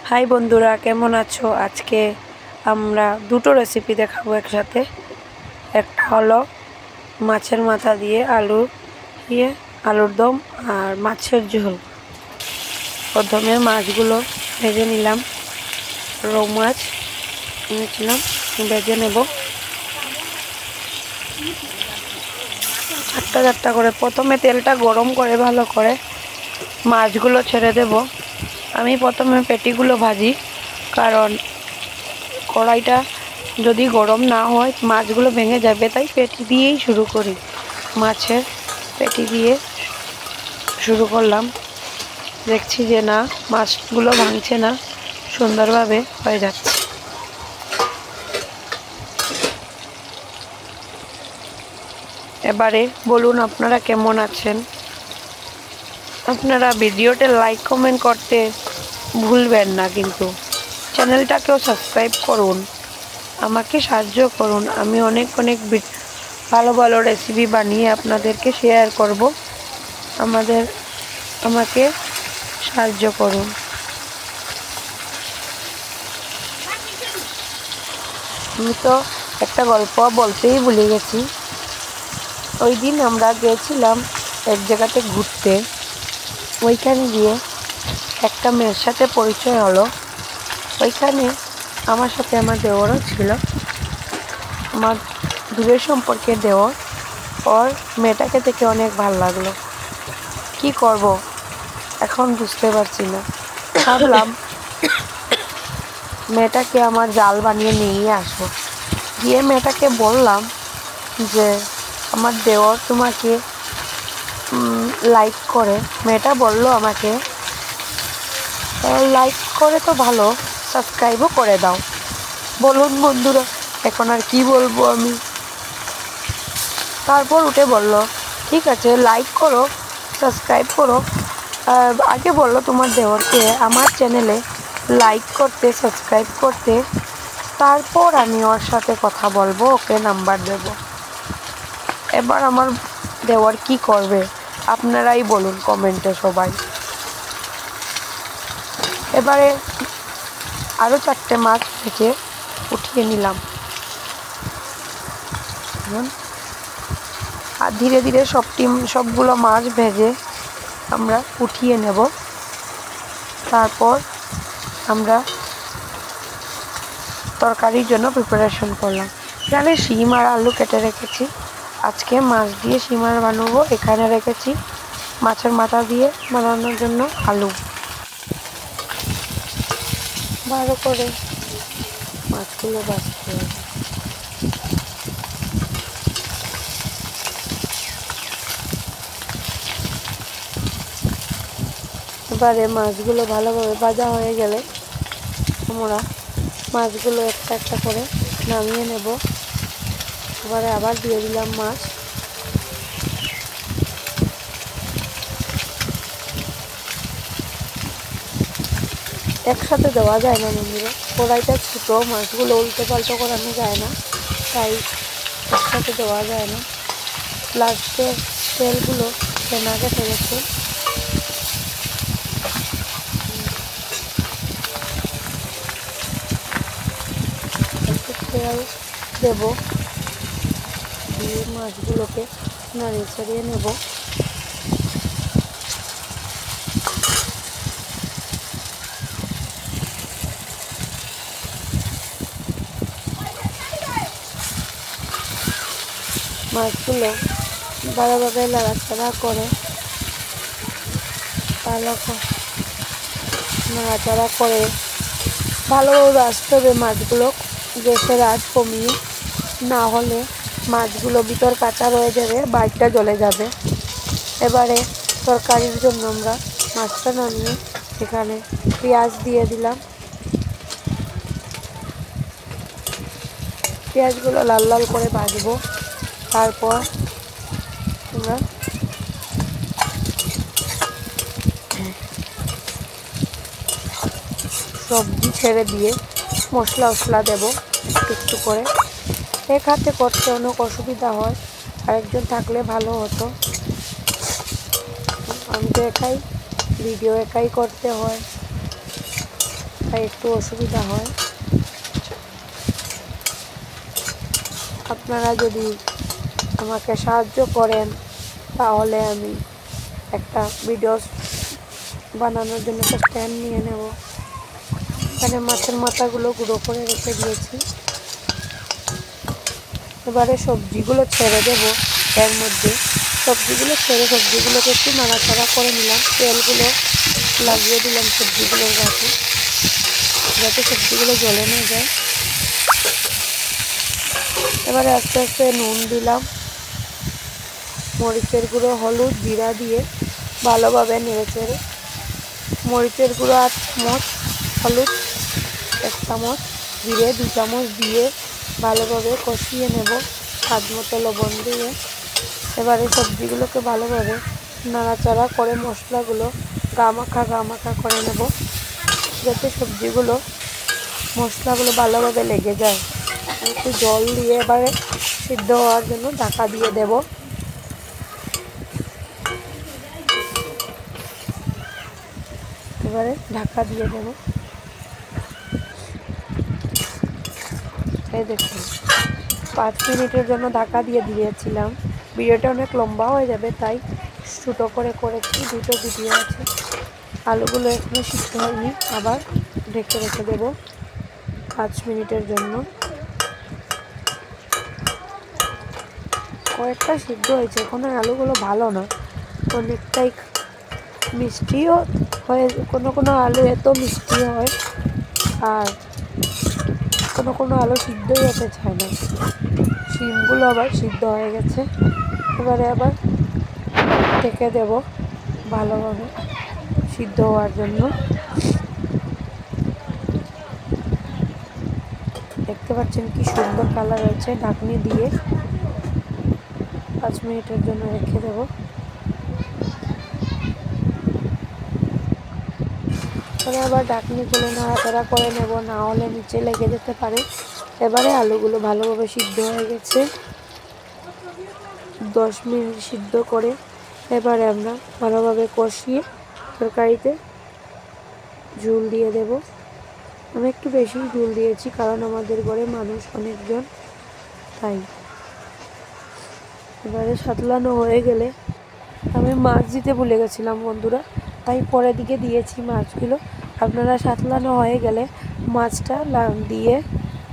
High বন্ধুরা, কেমন আছো? আজকে আমরা দুটো রেসিপি দেখাবো একসাথে। একটা হলো মাছের মাথা দিয়ে আলুর দম আর মাছের ঝোল। প্রথমে মাছগুলো ভেজে নিলাম। রৌ মাছ নিয়েছিলাম, ভেজে নেব চারটা চারটা করে। প্রথমে তেলটা গরম করে ভালো করে মাছগুলো ছেড়ে দেব। আমি প্রথমে পেটিগুলো ভাজি, কারণ কড়াইটা যদি গরম না হয় মাছগুলো ভেঙে যাবে, তাই পেটি দিয়েই শুরু করি। মাছের পেটি দিয়ে শুরু করলাম, দেখছি যে না, মাছগুলো ভাঙছে না, সুন্দরভাবে হয়ে যাচ্ছে। এবারে বলুন আপনারা কেমন আছেন। আপনারা ভিডিওতে লাইক কমেন্ট করতে ভুলবেন না, কিন্তু চ্যানেলটাকেও সাবস্ক্রাইব করুন, আমাকে সাহায্য করুন। আমি অনেক ভালো ভালো রেসিপি বানিয়ে আপনাদেরকে শেয়ার করব। আমাকে সাহায্য করুন। আমি তো একটা গল্প বলতেই ভুলে গেছি। ওই দিন আমরা গিয়েছিলাম এক জায়গাতে ঘুরতে। ওইখানে গিয়ে একটা মেয়ের সাথে পরিচয় হলো। ওইখানে আমার সাথে আমার দেওরও ছিল, আমার দূরের সম্পর্কে দেওর। ওর মেয়েটাকে দেখে অনেক ভালো লাগলো। কি করব এখন বুঝতে পারছি না। ভাবলাম মেয়েটাকে আমার জাল বানিয়ে নিয়ে আসবো। গিয়ে মেয়েটাকে বললাম যে আমার দেওর তোমাকে লাইক করে। মেয়েটা বলল আমাকে, লাইক করে তো ভালো, সাবস্ক্রাইবও করে দাও। বলুন বন্ধুরা, এখন আর কি বলবো আমি। তারপর উঠে বলল, ঠিক আছে, লাইক করো, সাবস্ক্রাইব করো। আগে বললো তোমার দেওরকে আমার চ্যানেলে লাইক করতে, সাবস্ক্রাইব করতে, তারপর আমি ওর সাথে কথা বলবো, ওকে নাম্বার দেব। এবার আমার দেওর কি করবে আপনারাই বলুন কমেন্টে সবাই। এবারে আরও 4টে মাছ ভেজে উঠিয়ে নিলাম। আর ধীরে ধীরে সবগুলো মাছ ভেজে আমরা উঠিয়ে নেব। তারপর আমরা তরকারির জন্য প্রিপারেশন করলাম। এখানে শিম আর আলু কেটে রেখেছি। আজকে মাছ দিয়ে শিম আর বানাবো। এখানে রেখেছি মাছের মাথা দিয়ে বানানোর জন্য আলু। ভালো করে মাছগুলো ভাজতে হবে। এবারে মাছগুলো ভালোভাবে ভাজা হয়ে গেলে আমরা মাছগুলো একটা একটা করে নামিয়ে নেব। এবারে আবার দিয়ে দিলাম মাছ। একসাথে দেওয়া যায় না বন্ধুরা, কড়াইটা ছোটো, মাছগুলো উল্টো পাল্টো করানো যায় না, তাই একসাথে দেওয়া যায় না। লাস্টে তেলগুলো ফেনা কেটে গেছে। তেল দেব, দিয়ে মাছগুলোকে নাড়িয়ে ছাড়িয়ে নেব। মাছগুলো ভালোভাবে নাড়াচাড়া করে ভালোভাবে ভাজতে হবে মাছগুলো, গ্যাসের আঁচ কমিয়ে, না হলে মাছগুলো ভিতর কাঁচা রয়ে যাবে, বাইরটা জ্বলে যাবে। এবারে তরকারির জন্য আমরা মাছটা নামিয়ে এখানে পেঁয়াজ দিয়ে দিলাম। পেঁয়াজগুলো লাল লাল করে ভাজবো। তারপর আমরা সবজি ছেড়ে দিয়ে মশলা দেব একটু একটু করে। এক হাতে করতে অনেক অসুবিধা হয়, আরেকজন থাকলে ভালো হতো। আমি তো ভিডিও একাই করতে হয়। তাই একটু অসুবিধা হয়। আপনারা যদি আমাকে সাহায্য করেন তাহলে আমি একটা ভিডিও বানানোর জন্য একটা স্ট্যান্ড নিয়ে নেব। এখানে মাছের মাথাগুলো গুঁড়ো করে রেখে দিয়েছি। এবারে সবজিগুলো ছেড়ে দেব। এর মধ্যে সবজিগুলো ছেড়ে সবজিগুলোকে একটু নাড়াচাড়া করে নিলাম। তেলগুলো লাগিয়ে দিলাম সবজিগুলোর গাছে, যাতে সবজিগুলো জ্বলে না যায়। এবারে আস্তে আস্তে নুন দিলাম, মরিচের গুঁড়ো, হলুদ, জিরা দিয়ে ভালোভাবে নেড়েচেড়ে, মরিচের গুঁড়ো 8 চামচ, হলুদ 1 চামচ, জিরে 2 চামচ দিয়ে ভালোভাবে কষিয়ে নেব, স্বাদ মতো লবণ দিয়ে। এবারে সবজিগুলোকে ভালোভাবে নাড়াচাড়া করে মশলাগুলো গামাখা করে নেব, যাতে সবজিগুলো মশলাগুলো ভালোভাবে লেগে যায়। একটু জল দিয়ে এবারে সিদ্ধ হওয়ার জন্য ঢাকা দিয়ে দেব। এবারে ঢাকা দিয়ে দেব। এই দেখুন 5 মিনিটের জন্য ঢাকা দিয়ে দিয়েছিলাম। ভিডিওটা অনেক লম্বা হয়ে যাবে, তাই ছোটো করে করেছি, 2টো ভিডিও আছে। আলুগুলো এখনো সিদ্ধ হয়নি, আবার ঢেকে রেখে দেব 5 মিনিটের জন্য। কয়েকটা সিদ্ধ হয়েছে, এখনো আলুগুলো ভালো না, অনেকটাই মিষ্টিও হয়। কোনো আলু এত মিষ্টি হয়, আর কোনো আলু সিদ্ধই হতে চায় না। শিমগুলো আবার সিদ্ধ হয়ে গেছে। এবারে আবার ঢেকে দেব ভালোভাবে সিদ্ধ হওয়ার জন্য। দেখতে পাচ্ছেন কি সুন্দর কালার হয়েছে। ঢাকনি দিয়ে 5 মিনিটের জন্য রেখে দেব। তবে আবার ঢাকনি খুলে নাড়াচাড়া করে নেব, না হলে নিচে লেগে যেতে পারে। এবারে আলুগুলো ভালোভাবে সিদ্ধ হয়ে গেছে, 10 মিনিট সিদ্ধ করে এবারে আমরা ভালোভাবে কষিয়ে তরকারিতে ঝোল দিয়ে দেব। আমি একটু বেশি ঝোল দিয়েছি, কারণ আমাদের ঘরে মানুষ অনেকজন, তাই। এবারে সাতলানো হয়ে গেলে, আমি মাছ দিতে ভুলে গেছিলাম বন্ধুরা, তাই পরের দিকে দিয়েছি মাছগুলো। আপনারা সাতলানো হয়ে গেলে মাছটা দিয়ে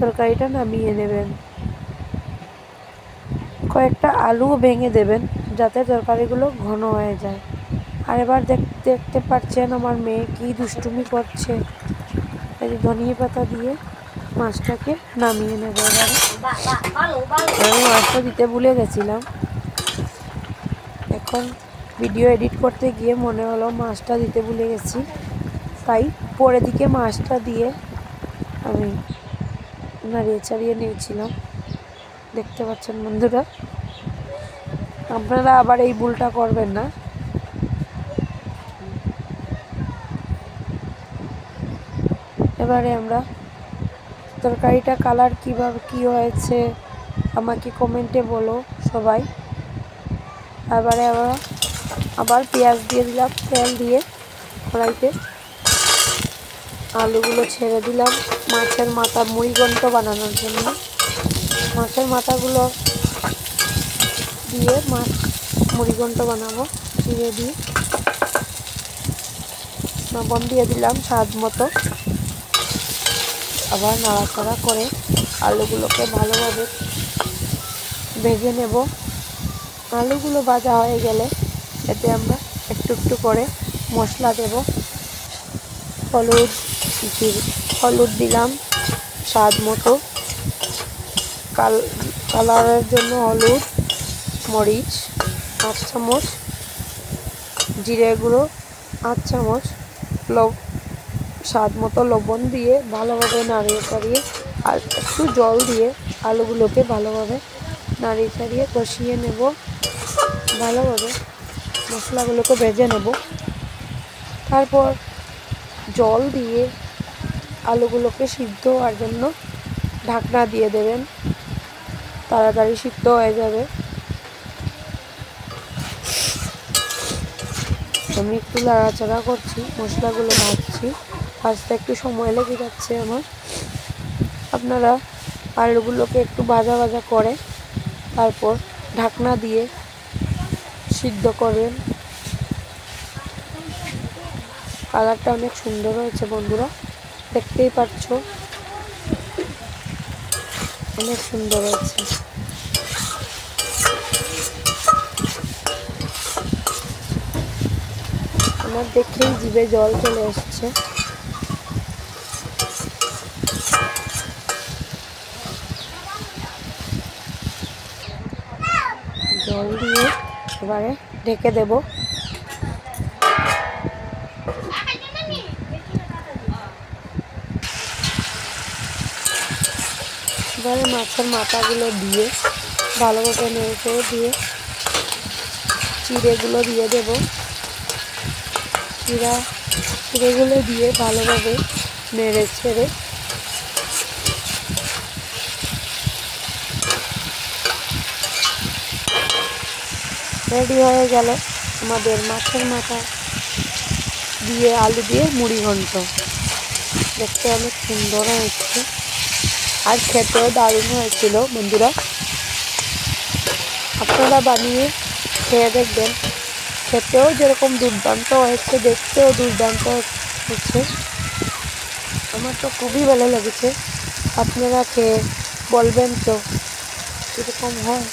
তরকারিটা নামিয়ে নেবেন। কয়েকটা আলু ভেঙে দেবেন, যাতে তরকারিগুলো ঘন হয়ে যায়। আর এবার দেখতে পাচ্ছেন আমার মেয়ে কি দুষ্টুমি করছে। এই ধনিয়া পাতা দিয়ে মাছটাকে নামিয়ে নেব। এবারে আমি মাছটা দিতে ভুলে গেছিলাম, এখন ভিডিও এডিট করতে গিয়ে মনে হলো মাছটা দিতে ভুলে গেছি, তাই পরের দিকে মাছটা দিয়ে আমি নাড়িয়ে চাড়িয়ে নিয়েছিলাম। দেখতে পাচ্ছেন বন্ধুরা, আপনারা আবার এই ভুলটা করবেন না। এবারে আমরা তরকারিটা কালার কীভাবে কী হয়েছে আমাকে কমেন্টে বলো সবাই। এবারে আবার পেঁয়াজ দিয়ে দিলাম, তেল দিয়ে কড়াইতে আলুগুলো ছেড়ে দিলাম মাছের মাথা মুড়িঘণ্ট বানানোর জন্য। মাছের মাথাগুলো দিয়ে মাছ মুড়িঘণ্ট বানাবো। জিরে দিয়ে লবণ দিয়ে দিলাম স্বাদ মতো। আবার নাড়াচাড়া করে আলুগুলোকে ভালোভাবে ভেজে নেব। আলুগুলো ভাজা হয়ে গেলে এতে আমরা একটু একটু করে মশলা দেব। হলুদ দিলাম স্বাদ মতো, কালারের জন্য হলুদ, মরিচ 8 চামচ, জিরে গুঁড়ো 8 চামচ, স্বাদ মতো লবণ দিয়ে ভালোভাবে নাড়িয়ে চাড়িয়ে আর একটু জল দিয়ে আলুগুলোকে ভালোভাবে নাড়িয়ে চাড়িয়ে কষিয়ে নেব। ভালোভাবে মশলাগুলোকে ভেজে নেব। তারপর জল দিয়ে আলুগুলোকে সিদ্ধ হওয়ার জন্য ঢাকনা দিয়ে দেবেন, তাড়াতাড়ি সিদ্ধ হয়ে যাবে। আমি একটু নাড়াচাড়া করছি, মশলাগুলো ভাজছি। ভাজতে একটু সময় লেগে যাচ্ছে আমার। আপনারা আলুগুলোকে একটু ভাজা ভাজা করে তারপর ঢাকনা দিয়ে সিদ্ধ করবেন। কালারটা অনেক সুন্দর হয়েছে বন্ধুরা, দেখতেই পাচ্ছ অনেক সুন্দর হয়েছে। আমার দেখেই জিভে জল চলে এসছে। জল দিয়ে এবারে ঢেকে দেব। এবারে মাছের মাথাগুলো দিয়ে ভালোভাবে নেড়ে দিয়ে চিড়েগুলো দিয়ে দেব। চিড়েগুলো দিয়ে ভালোভাবে নেড়ে ছেড়ে রেডি হয়ে গেল আমাদের মাছের মাথা দিয়ে আলু দিয়ে মুড়ি ঘন্ট। দেখতে অনেক সুন্দর হয়েছে আর খেতেও দারুণ হয়েছিল বন্ধুরা। আপনারা বানিয়ে খেয়ে দেখবেন, খেতেও যেরকম দুর্দান্ত হয়েছে দেখতেও দুর্দান্ত হচ্ছে। আমার তো খুবই ভালো লেগেছে। আপনারা খেয়ে বলবেন তো কীরকম হয়,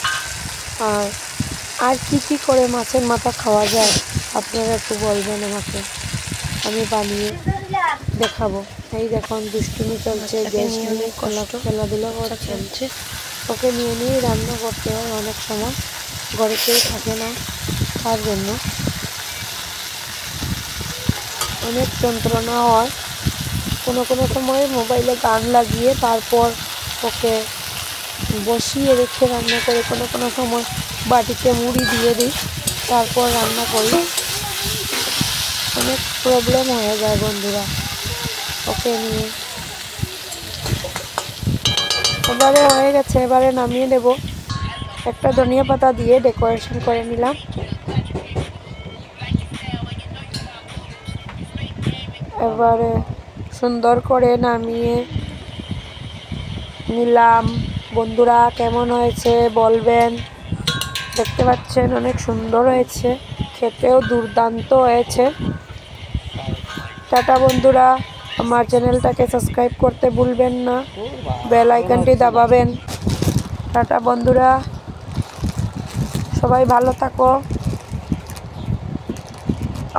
আর কি করে মাছের মাথা খাওয়া যায় আপনারা একটু বলবেন আমাকে, আমি বানিয়ে দেখাবো। এই দেখুন দুষ্টুমি চলছে, গ্যাস নিয়ে খেলাধুলা করা চলছে। ওকে নিয়ে নিয়েই রান্না করতে হয়, অনেক সময় ঘরে কেউ থাকে না, তার জন্য অনেক যন্ত্রণা হয়। কোনো সময় মোবাইলে গান লাগিয়ে তারপর ওকে বসিয়ে রেখে রান্না করে, কোনো সময় বাটিতে মুড়ি দিয়ে দিই তারপর রান্না করি। অনেক প্রবলেম হয়ে যায় বন্ধুরা ওকে নিয়ে। এবারে হয়ে গেছে, এবারে নামিয়ে দেব। একটা ধনিয়া পাতা দিয়ে ডেকোরেশন করে নিলাম। এবারে সুন্দর করে নামিয়ে নিলাম। বন্ধুরা কেমন হয়েছে বলবেন। দেখতে পাচ্ছেন অনেক সুন্দর হয়েছে, খেতেও দুর্দান্ত হয়েছে। টাটা বন্ধুরা, আমার চ্যানেলটাকে সাবস্ক্রাইব করতে ভুলবেন না, বেল আইকনটি দাবাবেন। টাটা বন্ধুরা, সবাই ভালো থাকো,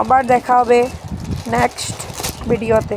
আবার দেখা হবে নেক্সট ভিডিওতে।